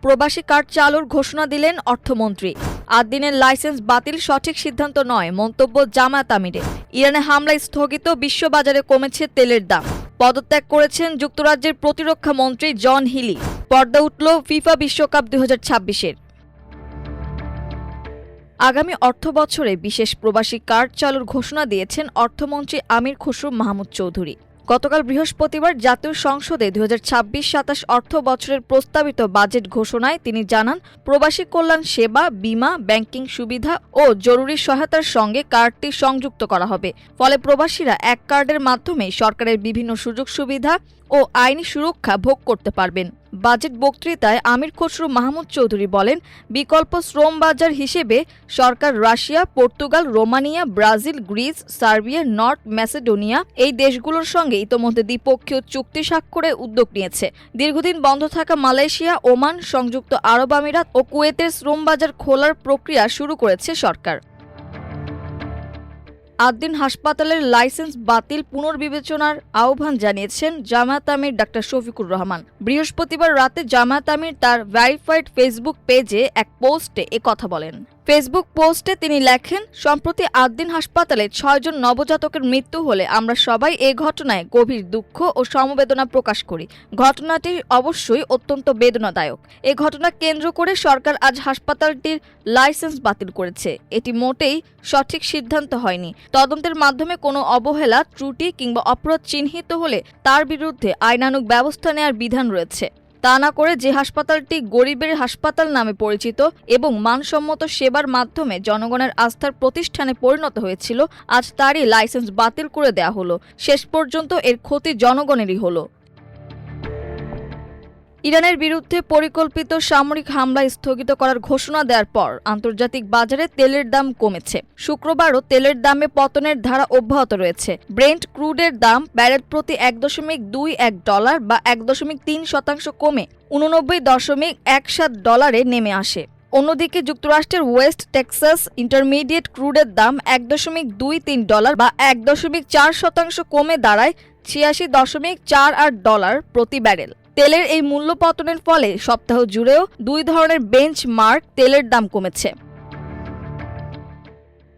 প্রবাসী কার্ড চালুর ঘোষণা দিলেন অর্থমন্ত্রী। ৮ দিনের লাইসেন্স বাতিল সঠিক সিদ্ধান্ত নয়, মন্তব্য জামায়াত আমিরের। ইরানে হামলা স্থগিত, বিশ্ববাজারে কমেছে তেলের দাম। পদত্যাগ করেছেন যুক্তরাজ্যের প্রতিরক্ষা মন্ত্রী জন হিলি। পর্দা উঠল ফিফা বিশ্বকাপ ২০২৬-এর। আগামী অর্থবছরে বিশেষ প্রবাসী কার্ড চালুর ঘোষণা দিয়েছেন অর্থমন্ত্রী আমির খসরু মাহমুদ চৌধুরী। গতকাল বৃহস্পতিবার জাতীয় সংসদে ২০২৬-২৭ অর্থ বছরের প্রস্তাবিত বাজেট ঘোষণায় তিনি জানান, প্রবাসী কল্যাণ সেবা, বীমা, ব্যাংকিং সুবিধা ও জরুরি সহায়তার সঙ্গে কার্ডটি সংযুক্ত করা হবে। ফলে প্রবাসীরা এক কার্ডের মাধ্যমে সরকারের বিভিন্ন সুযোগ সুবিধা ও আইনি সুরক্ষা ভোগ করতে পারবেন। বাজেট বক্তৃতায় আমির খসরু মাহমুদ চৌধুরী বলেন, বিকল্প শ্রম বাজার হিসেবে সরকার Russia, Portugal, Romania, Brazil, Greece, Serbia, North Macedonia এই দেশগুলোর সঙ্গে ইতোমধ্যে দ্বিপক্ষীয় চুক্তি স্বাক্ষরে উদ্যোগ নিয়েছে। দীর্ঘদিন বন্ধ থাকা মালয়েশিয়া, ওমান, সংযুক্ত আরব আমিরাত ও কুয়েতের শ্রম বাজার খোলার প্রক্রিয়া শুরু করেছে সরকার। ৮ দিন হাসপাতালের লাইসেন্স বাতিল পুনর্বিবেচনার আহ্বান জানিয়েছেন জামায়াত আমির ডা. শফিকুর রহমান। বৃহস্পতিবার রাতে জামায়াত আমির তার ভেরিফাইড ফেসবুক পেজে এক পোস্টে একথা বলেন। ফেসবুক পোস্টে তিনি লেখেন, সম্প্রতি ৮ দিন হাসপাতালে ৬ জন নবজাতকের মৃত্যু হলে আমরা সবাই এই ঘটনায় গভীর দুঃখ ও সমবেদনা প্রকাশ করি। ঘটনাটি অবশ্যই অত্যন্ত বেদনাদায়ক। এই ঘটনা কেন্দ্র করে সরকার আজ হাসপাতালটির লাইসেন্স বাতিল করেছে। এটি মোটেই সঠিক সিদ্ধান্ত হয়নি। তদন্তের মাধ্যমে কোনো অবহেলা, ত্রুটি কিংবা অপরাধ চিহ্নিত হলে তার বিরুদ্ধে আইনানুগ ব্যবস্থা নেওয়ার বিধান রয়েছে। তা না করে যে হাসপাতালটি গরিবের হাসপাতাল নামে পরিচিত এবং মানসম্মত সেবার মাধ্যমে জনগণের আস্থার প্রতিষ্ঠানে পরিণত হয়েছিল, আজ তারই লাইসেন্স বাতিল করে দেয়া হলো। শেষ পর্যন্ত এর ক্ষতি জনগণেরই হলো। ইরানের বিরুদ্ধে পরিকল্পিত সামরিক হামলা স্থগিত করার ঘোষণা দেওয়ার পর আন্তর্জাতিক বাজারে তেলের দাম কমেছে। শুক্রবারও তেলের দামে পতনের ধারা অব্যাহত রয়েছে। ব্রেন্ট ক্রুডের দাম ব্যারেল প্রতি $1.21 বা 1.3% কমে $89.17 নেমে আসে। অন্যদিকে যুক্তরাষ্ট্রের ওয়েস্ট টেক্সাস ইন্টারমিডিয়েট ক্রুডের দাম $1.23 বা 1.4% কমে দাঁড়ায় $86.48 প্রতি ব্যারেল। তেলের এই মূল্য পতনের ফলে সপ্তাহ জুড়েও দুই ধরনের বেঞ্চমার্ক তেলের দাম কমেছে।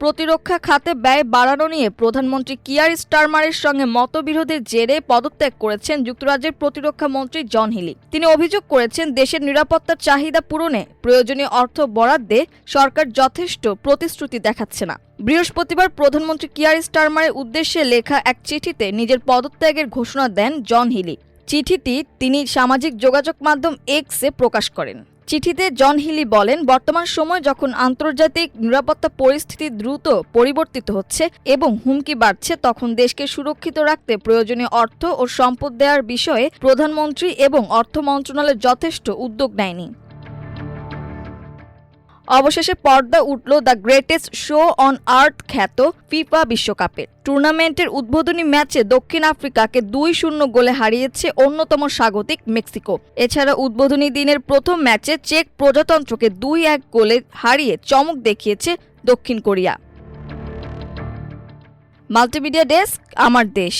প্রতিরক্ষা খাতে ব্যয় বাড়ানো নিয়ে প্রধানমন্ত্রী কিয়ার স্টারমারের সঙ্গে মতবিরোধের জেরে পদত্যাগ করেছেন যুক্তরাজ্যের প্রতিরক্ষা মন্ত্রী জন হিলি। তিনি অভিযোগ করেছেন, দেশের নিরাপত্তার চাহিদা পূরণে প্রয়োজনীয় অর্থ বরাদ্দে সরকার যথেষ্ট প্রতিশ্রুতি দেখাচ্ছে না। বৃহস্পতিবার প্রধানমন্ত্রী কিয়ার স্টারমারের উদ্দেশ্যে লেখা এক চিঠিতে নিজের পদত্যাগের ঘোষণা দেন জন হিলি। চিঠিটি তিনি সামাজিক যোগাযোগ মাধ্যম এক্সে প্রকাশ করেন। চিঠিতে জন হিলি বলেন, বর্তমান সময় যখন আন্তর্জাতিক নিরাপত্তা পরিস্থিতি দ্রুত পরিবর্তিত হচ্ছে এবং হুমকি বাড়ছে, তখন দেশকে সুরক্ষিত রাখতে প্রয়োজনীয় অর্থ ও সম্পদ দেওয়ার বিষয়ে প্রধানমন্ত্রী এবং অর্থ মন্ত্রণালয় যথেষ্ট উদ্যোগ নেয়নি। অবশেষে পর্দা উঠল the greatest show on earth খ্যাত ফিফা বিশ্বকাপের। টুর্নামেন্টের উদ্বোধনী ম্যাচে দক্ষিণ আফ্রিকাকে ২-০ গোলে হারিয়েছে অন্যতম স্বাগতিক মেক্সিকো। এছাড়া উদ্বোধনী দিনের প্রথম ম্যাচে চেক প্রজাতন্ত্রকে ২-১ গোলে হারিয়ে চমক দেখিয়েছে দক্ষিণ কোরিয়া। মাল্টিমিডিয়া ডেস্ক, আমার দেশ।